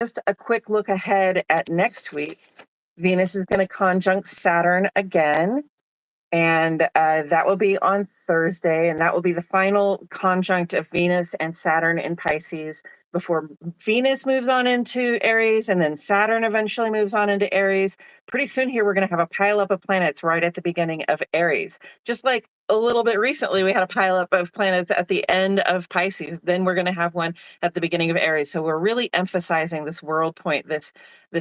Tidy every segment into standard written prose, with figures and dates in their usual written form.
just a quick look ahead at next week. Venus is going to conjunct Saturn again, and that will be on Thursday, and that will be the final conjunct of Venus and Saturn in Pisces before Venus moves on into Aries, and then Saturn eventually moves on into Aries. Pretty soon here, we're going to have a pileup of planets right at the beginning of Aries. Just like a little bit recently, we had a pileup of planets at the end of Pisces. Then we're going to have one at the beginning of Aries. So we're really emphasizing this world point, this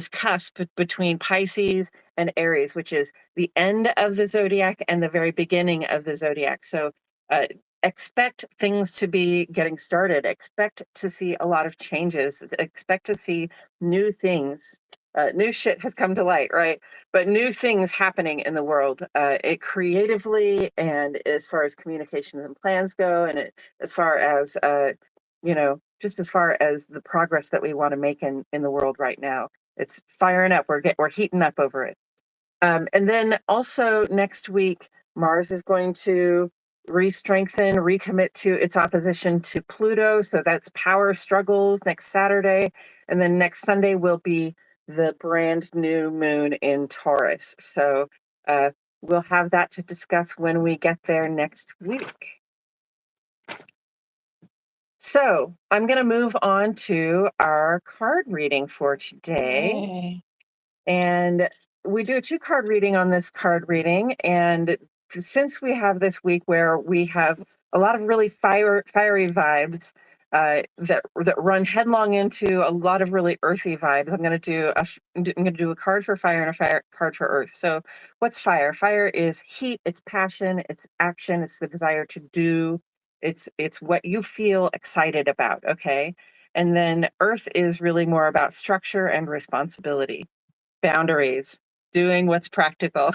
cusp between Pisces and Aries, which is the end of the zodiac and the very beginning of the zodiac. So expect things to be getting started. Expect to see a lot of changes. Expect to see new things. New shit has come to light, right? But new things happening in the world, it creatively, and as far as communications and plans go, and as far as just as far as the progress that we want to make in the world right now. It's firing up. We're heating up over it. And then also next week, Mars is going to re-strengthen, recommit to its opposition to Pluto. So that's power struggles next Saturday. And then next Sunday will be the brand new moon in Taurus. So we'll have that to discuss when we get there next week. So I'm going to move on to our card reading for today. Yay. And we do a 2-card reading on this card reading. And since we have this week where we have a lot of really fiery vibes that run headlong into a lot of really earthy vibes, I'm going to do a card for fire and a card for earth. So what's fire? Fire is heat, it's passion, it's action, it's the desire to do, it's what you feel excited about, okay? And then earth is really more about structure and responsibility, boundaries, doing what's practical,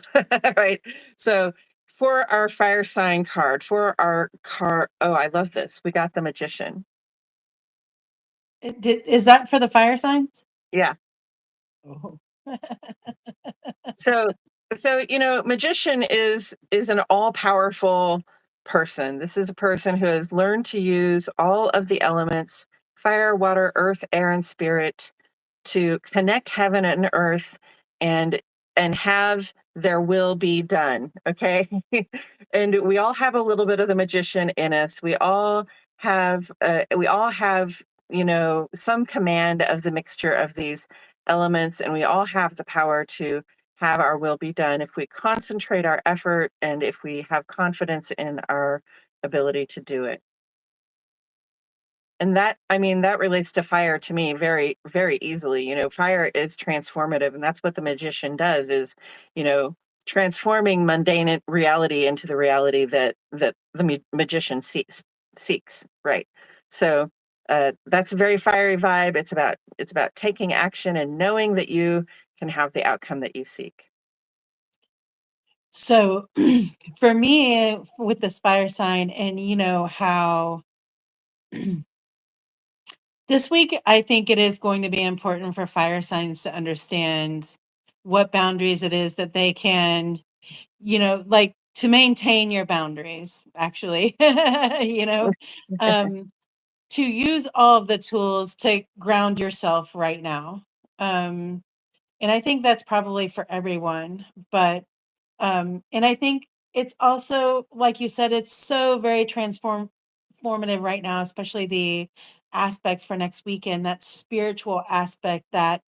right? So for our fire sign card, for our card, oh, I love this. We got the Magician. Is that for the fire signs? Yeah. Oh. So Magician is an all-powerful person. This is a person who has learned to use all of the elements, fire, water, earth, air, and spirit, to connect heaven and earth and have their will be done. Okay. And we all have a little bit of the Magician in us. We all have some command of the mixture of these elements, and we all have the power to have our will be done if we concentrate our effort and if we have confidence in our ability to do it. And that relates to fire to me very, very easily. Fire is transformative, and that's what the Magician does, is, transforming mundane reality into the reality that the Magician seeks, right? So that's a very fiery vibe. It's about taking action and knowing that you can have the outcome that you seek. So for me, with the fire sign, and how this week, I think it is going to be important for fire signs to understand what boundaries it is that they can, like to maintain your boundaries, actually, to use all of the tools to ground yourself right now. And I think that's probably for everyone. But, and I think it's also, like you said, it's so very transformative right now, especially the aspects for next weekend, that spiritual aspect, that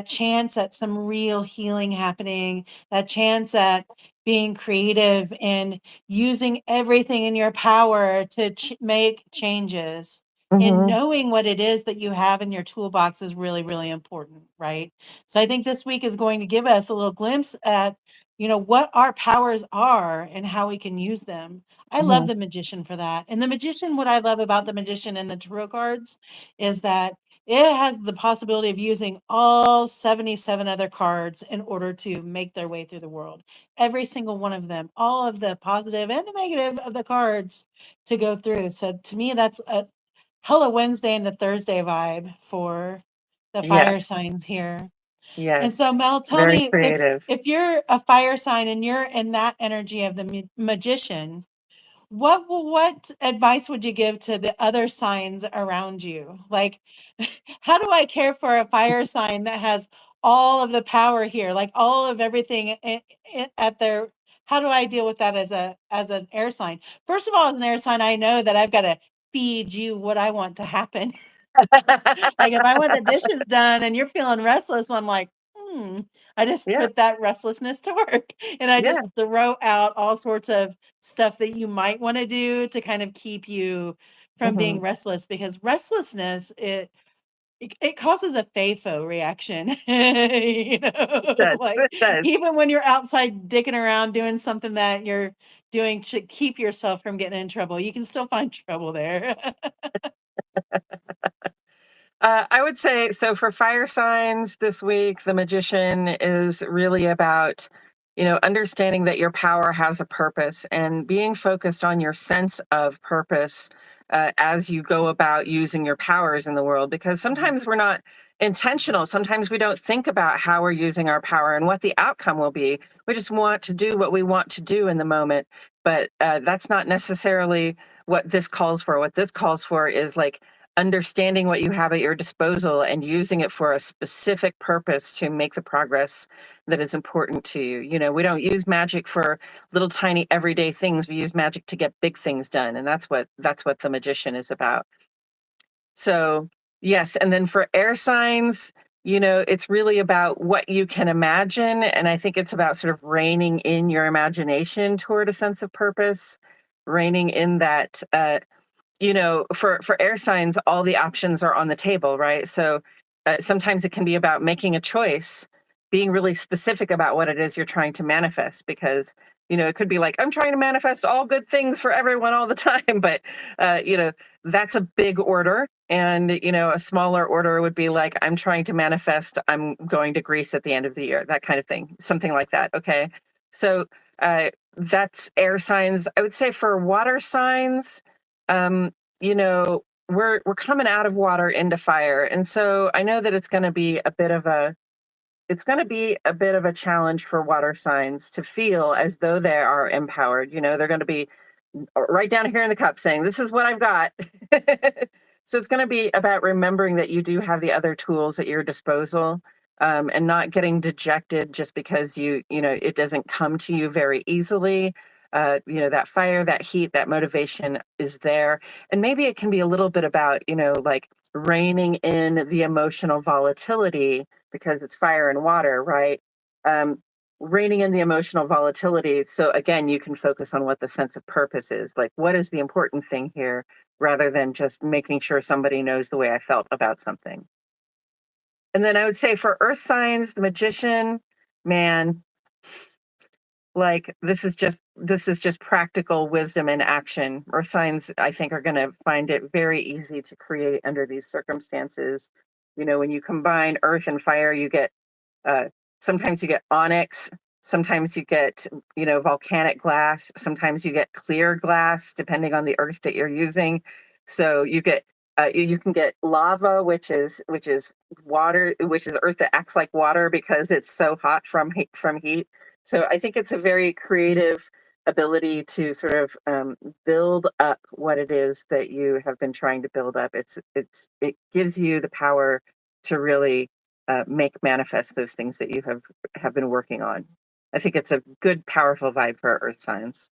chance at some real healing happening, that chance at being creative and using everything in your power to make changes. And knowing what it is that you have in your toolbox is really, really important, right? So I think this week is going to give us a little glimpse at, what our powers are and how we can use them. I love the Magician for that. And the Magician, what I love about the Magician and the tarot cards is that it has the possibility of using all 77 other cards in order to make their way through the world. Every single one of them, all of the positive and the negative of the cards to go through. So to me, that's a hella Wednesday and a Thursday vibe for the fire signs here. Yes. And so, Mel, tell Very me, creative. if you're a fire sign and you're in that energy of the Magician, what advice would you give to the other signs around you? Like, how do I care for a fire sign that has all of the power here, like all of everything at their, how do I deal with that as an air sign? First of all, as an air sign, I know that I've got to feed you what I want to happen. Like if I want the dishes done and you're feeling restless, I'm like, I just Yeah. put that restlessness to work and I just Yeah. throw out all sorts of stuff that you might want to do to kind of keep you from being Hmm. restless, because restlessness, it causes a FAFO reaction. You It know, does. like It does. even when you're outside dicking around doing something that you're doing to keep yourself from getting in trouble, you can still find trouble there. I would say so for fire signs this week, the magician is really about, understanding that your power has a purpose and being focused on your sense of purpose as you go about using your powers in the world. Because Mhm. sometimes we're not intentional. Sometimes we don't think about how we're using our power and what the outcome will be. We just want to do what we want to do in the moment. But that's not necessarily what this calls for. What this calls for is like understanding what you have at your disposal and using it for a specific purpose to make the progress that is important to you. We don't use magic for little tiny everyday things. We use magic to get big things done, and that's what the magician is about. So, yes, and then for air signs, it's really about what you can imagine, and I think it's about sort of reining in your imagination toward a sense of purpose, reining in that for air signs, all the options are on the table, right? So sometimes it can be about making a choice, being really specific about what it is you're trying to manifest, because it could be like, I'm trying to manifest all good things for everyone all the time, but that's a big order. And a smaller order would be like, I'm trying to manifest I'm going to Greece at the end of the year, that kind of thing, something like that. Okay, so that's air signs. I would say for water signs, um, we're coming out of water into fire. And so I know that it's going to be a bit of a challenge for water signs to feel as though they are empowered. They're going to be right down here in the cup saying, this is what I've got. So it's going to be about remembering that you do have the other tools at your disposal, and not getting dejected just because it doesn't come to you very easily. That fire, that heat, that motivation is there. And maybe it can be a little bit about, like reining in the emotional volatility because it's fire and water, right? Um, Reining in the emotional volatility. So again, you can focus on what the sense of purpose is. Like, what is the important thing here, rather than just making sure somebody knows the way I felt about something. And then I would say for earth signs, the magician, man, like this is just practical wisdom in action. Earth signs, I think, are going to find it very easy to create under these circumstances. When you combine earth and fire, you get uh, sometimes you get onyx, sometimes you get volcanic glass, sometimes you get clear glass, depending on the earth that you're using. So you can get lava, which is water, which is earth that acts like water because it's so hot from heat. So I think it's a very creative ability to sort of build up what it is that you have been trying to build up. It gives you the power to really make manifest those things that you have been working on. I think it's a good, powerful vibe for earth signs.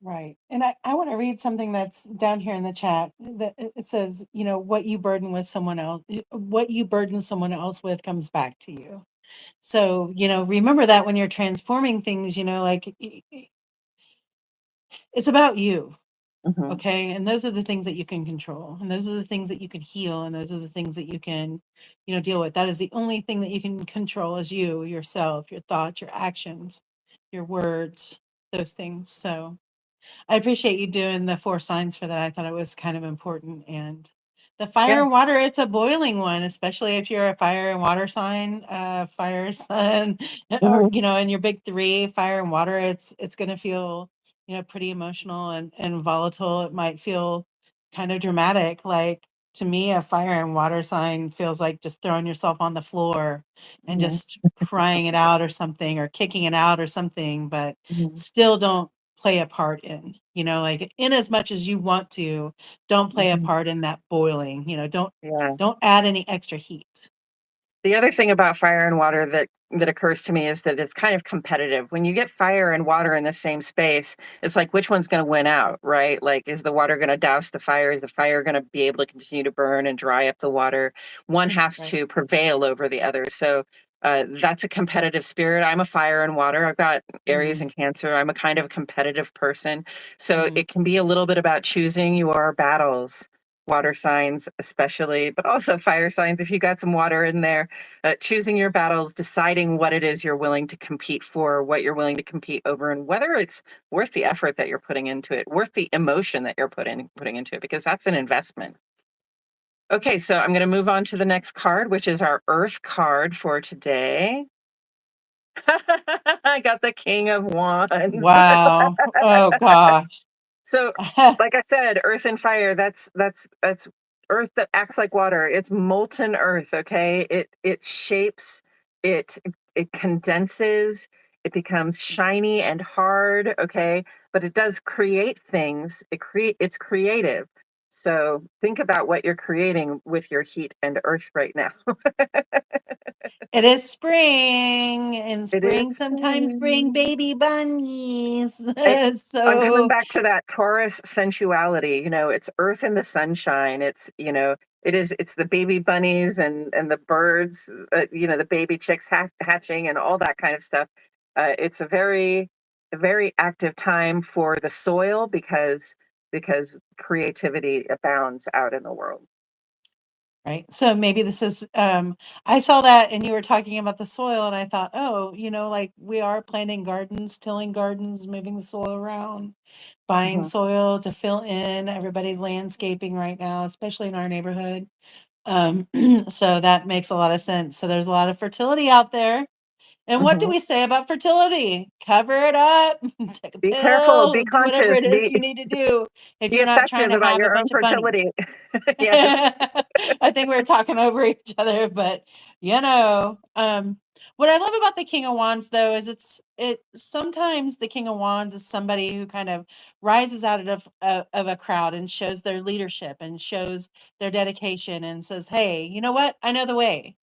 Right. And I want to read something that's down here in the chat that it says, what you burden someone else with comes back to you. So, remember that when you're transforming things, like it's about you. Hmm. Okay. And those are the things that you can control. And those are the things that you can heal. And those are the things that you can, deal with. That is the only thing that you can control is you, yourself, your thoughts, your actions, your words, those things. So I appreciate you doing the 4 signs for that. I thought it was kind of important, and the fire Yeah. and water, it's a boiling one, especially if you're a fire and water sign, fire sun, or, Hmm. in your big 3, fire and water, it's gonna feel, pretty emotional and volatile. It might feel kind of dramatic. Like, to me, a fire and water sign feels like just throwing yourself on the floor and Hmm. just crying it out or something, or kicking it out or something, but Hmm. still don't play a part in, like in as much as you want to, don't play a part in that boiling, Yeah. don't add any extra heat. The other thing about fire and water that occurs to me is that it's kind of competitive. When you get fire and water in the same space, it's like which one's going to win out, right? Like, is the water going to douse the fire? Is the fire going to be able to continue to burn and dry up the water? One has Right. to prevail over the other. So that's a competitive spirit. I'm a fire and water. I've got Aries Mhm. and Cancer. I'm a kind of competitive person. So Mhm. it can be a little bit about choosing your battles, water signs especially, but also fire signs if you got some water in there. Choosing your battles, deciding what it is you're willing to compete for, what you're willing to compete over, and whether it's worth the effort that you're putting into it, worth the emotion that you're putting into it, because that's an investment. Okay, so I'm going to move on to the next card, which is our Earth card for today. I got the King of Wands. Wow. Oh gosh. So, like I said, earth and fire, that's earth that acts like water. It's molten earth, okay? It shapes, it it condenses, it becomes shiny and hard, okay? But it does create things. It's creative. So, think about what you're creating with your heat and earth right now. It is spring, and It is. spring sometimes bring baby bunnies. I I'm coming So back to that Taurus sensuality, it's earth in the sunshine. It's the baby bunnies and the birds, the baby chicks hatching and all that kind of stuff. It's a very active time for the soil because creativity abounds out in the world. right. So maybe this is I saw that and you were talking about the soil and I thought, oh, like we are planting gardens, tilling gardens, moving the soil around, buying Mhm, soil to fill in. Everybody's landscaping right now, especially in our neighborhood. So that makes a lot of sense. So there's a lot of fertility out there. And what do mhm. we say about fertility? Cover it up, take a Be careful, pill, be do whatever conscious, it is you need to do if be you're not trying effective to about have a your own bunch of bunnies. fertility. Yes. I think we're talking over each other, but what I love about the King of Wands though is it sometimes the King of Wands is somebody who kind of rises out of a crowd and shows their leadership and shows their dedication and says, "Hey, you know what? I know the way.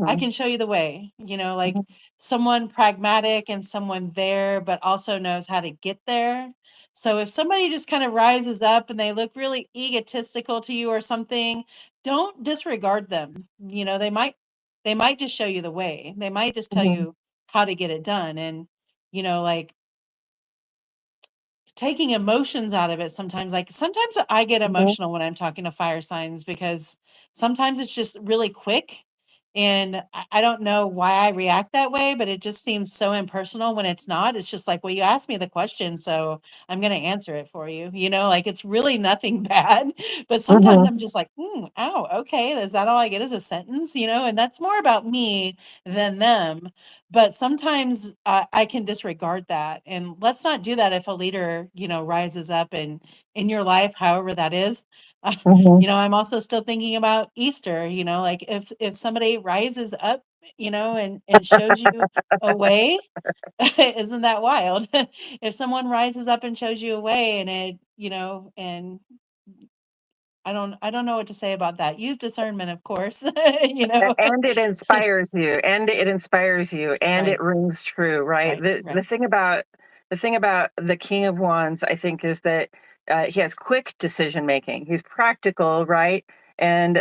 I Mhm, can show you the way," like mhm, someone pragmatic and someone there, but also knows how to get there. So if somebody just kind of rises up and they look really egotistical to you or something, don't disregard them. They might just show you the way. They might just tell mhm, you how to get it done. And, like taking emotions out of it sometimes, like sometimes I get mhm, emotional when I'm talking to fire signs because sometimes it's just really quick and I don't know why I react that way, but it just seems so impersonal when it's not. It's just like, well, you asked me the question, so I'm going to answer it for you. Like it's really nothing bad, but sometimes mhm, I'm just like, ow, okay, is that all I get is a sentence? And that's more about me than them. But sometimes I can disregard that, and let's not do that if a leader, rises up in your life, however that is. mhm. I'm also still thinking about Easter, like if somebody rises up, and shows you a way, isn't that wild? If someone rises up and shows you a way and and I don't know what to say about that. Use discernment, of course, you know. And it inspires you, and Right, it rings true, right? right, The right. thing about the King of Wands, I think, is that he has quick decision making. He's practical, right? And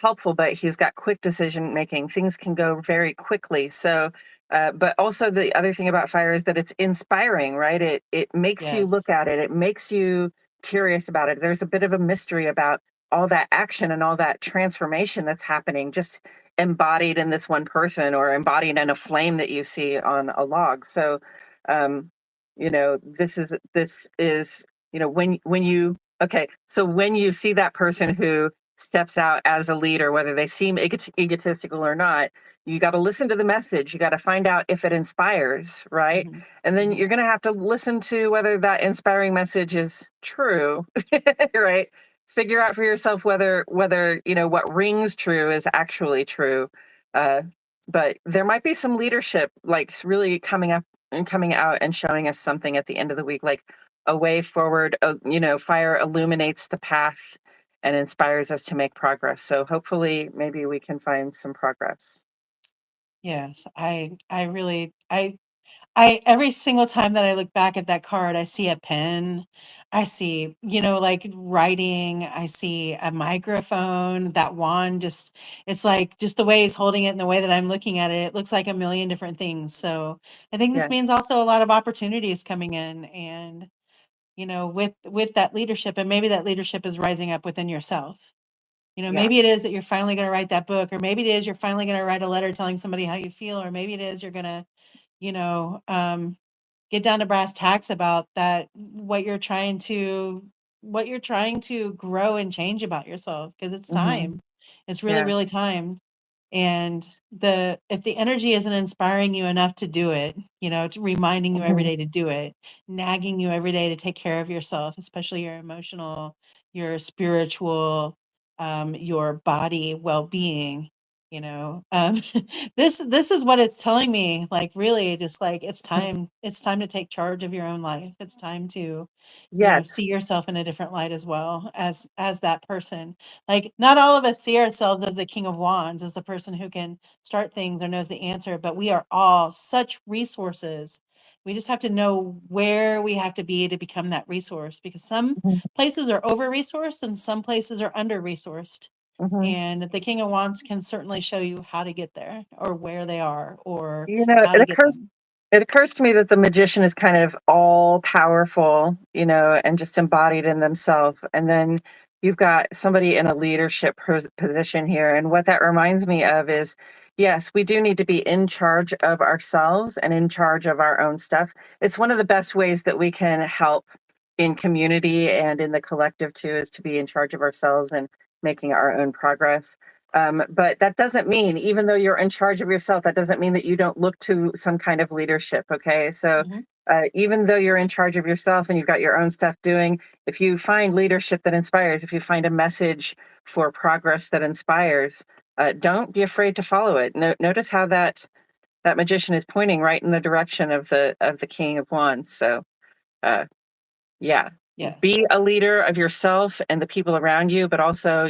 helpful, but he's got quick decision making. Things can go very quickly. So, but also the other thing about fire is that it's inspiring, right? It makes you look Yes. at it. It makes you curious about it. There's a bit of a mystery about all that action and all that transformation that's happening just embodied in this one person or embodied in a flame that you see on a log. So um this is when you okay, so when you see that person who steps out as a leader, whether they seem egotistical or not, you got to listen to the message. You got to find out if it inspires, right? Mhm, And then mhm, you're going to have to listen to whether that inspiring message is true, right? Figure out for yourself whether what rings true is actually true. uh but there might be some leadership like really coming up coming out and showing us something at the end of the week, like a way forward. Fire illuminates the path and inspires us to make progress. So hopefully, maybe we can find some progress. Yes, I really I every single time that I look back at that card, I see a pen, I see, like writing, I see a microphone, that wand just it's like just the way he's holding it and the way that I'm looking at it, it looks like a million different things. So I think this Yeah, means also a lot of opportunities coming in and with that leadership, and maybe that leadership is rising up within yourself. yeah. Maybe it is that you're finally going to write that book, or maybe it is you're finally going to write a letter telling somebody how you feel, or maybe it is you're going to, you know, um, get down to brass tacks about that, what you're trying to grow and change about yourself, because it's Hmm. time. It's really, Yeah. really time. And if the energy isn't inspiring you enough to do it, to reminding you every Hmm. day to do it, nagging you every day to take care of yourself, especially your emotional, your spiritual, your body well-being, this is what it's telling me, like, really just like it's time to take charge of your own life. It's time to Yes. see yourself in a different light as well, as that person. Like, not all of us see ourselves as the king of wands, as the person who can start things or knows the answer, but we are all such resources. We just have to know where we have to be to become that resource, because some Hmm. places are over resourced and some places are under resourced. Hmm. And the king of wands can certainly show you how to get there, or where they are, or how It to get occurs them. it occurs to me that the magician is kind of all powerful, and just embodied in themselves. And then you've got somebody in a leadership position here. And what that reminds me of is, yes, we do need to be in charge of ourselves and in charge of our own stuff. It's one of the best ways that we can help in community and in the collective too, is to be in charge of ourselves and making our own progress. But that doesn't mean, even though you're in charge of yourself, that doesn't mean that you don't look to some kind of leadership. Okay. So Mhm. even though you're in charge of yourself and you've got your own stuff doing, if you find leadership that inspires, if you find a message for progress that inspires, don't be afraid to follow it. Notice how that magician is pointing right in the direction of the King of Wands. So uh, yeah. Yes. Be a leader of yourself and the people around you, but also,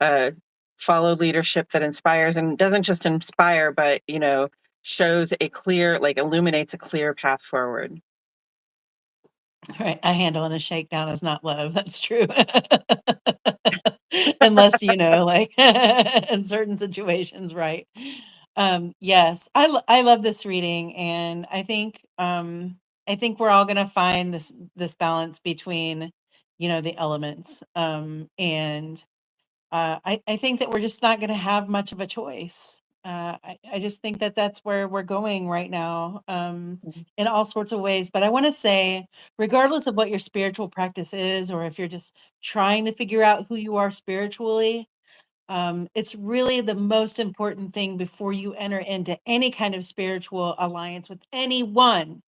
uh, follow leadership that inspires and doesn't just inspire, but, shows a clear, like illuminates a clear path forward. Right, a handle and a shakedown is not love, that's true. Unless, like, in certain situations, right? Yes, I love this reading, and I think we're all gonna find this balance between, the elements, and I think that we're just not going to have much of a choice. I just think that that's where we're going right now, Mhm. in all sorts of ways. But I want to say, regardless of what your spiritual practice is, or if you're just trying to figure out who you are spiritually, it's really the most important thing before you enter into any kind of spiritual alliance with anyone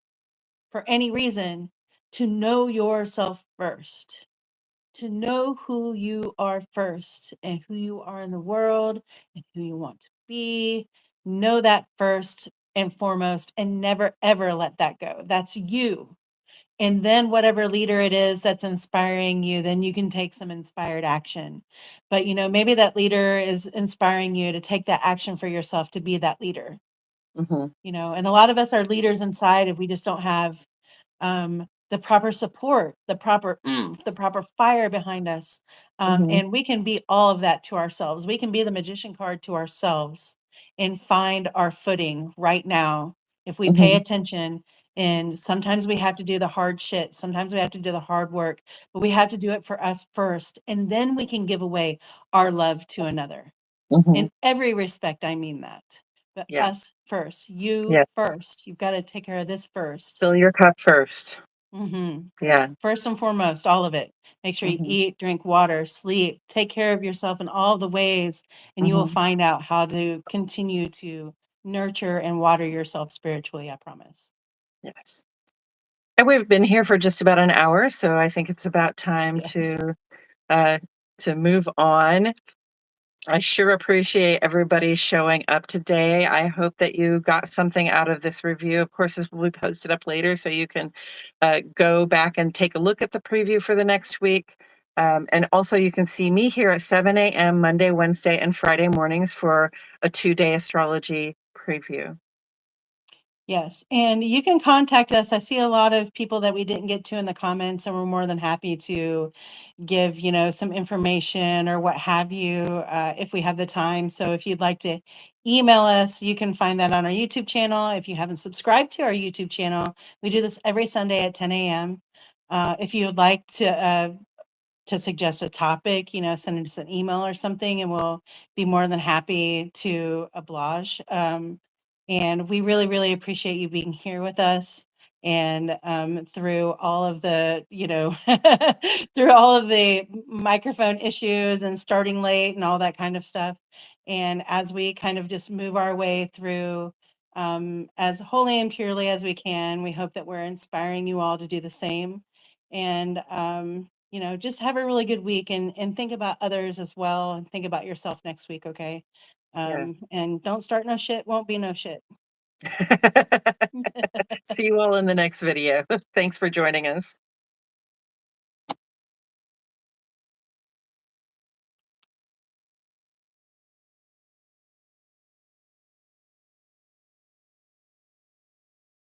for any reason, to know yourself first, to know who you are first and who you are in the world and who you want to be. Know that first and foremost, and never ever let that go. That's you. And then whatever leader it is that's inspiring you, then you can take some inspired action. But maybe that leader is inspiring you to take that action for yourself, to be that leader. Mhm. And a lot of us are leaders inside if we just don't have the proper support, the proper fire behind us. Mhm. And we can be all of that to ourselves. We can be the magician card to ourselves and find our footing right now if we pay Mhm. attention. And sometimes we have to do the hard shit. Sometimes we have to do the hard work, but we have to do it for us first. And then we can give away our love to another. Mhm. In every respect, I mean that. But Yeah. us first, you Yes. first. You've got to take care of this first. Fill your cup first. Mhm. Yeah. First and foremost, all of it. Make sure you Mhm. eat, drink water, sleep, take care of yourself in all the ways, and you will Mhm. find out how to continue to nurture and water yourself spiritually, I promise. Yes. And we've been here for just about an hour, so I think it's about time Yes. uh to move on. I sure appreciate everybody showing up today. I hope that you got something out of this review. Of course, this will be posted up later, so you can go back and take a look at the preview for the next week. And also, you can see me here at 7 a.m. Monday, Wednesday, and Friday mornings for a 2-day astrology preview. Yes, and you can contact us. I see a lot of people that we didn't get to in the comments, and we're more than happy to give, some information or what have you, if we have the time. So if you'd like to email us, you can find that on our YouTube channel. If you haven't subscribed to our YouTube channel, we do this every Sunday at 10 a.m. If you would like to suggest a topic, send us an email or something, and we'll be more than happy to oblige. And we really, really appreciate you being here with us. And through all of the, through all of the microphone issues and starting late and all that kind of stuff. And as we kind of just move our way through as wholly and purely as we can, we hope that we're inspiring you all to do the same. And just have a really good week and think about others as well, and think about yourself next week, okay? Yeah. And don't start no shit, won't be no shit. See you all in the next video. Thanks for joining us.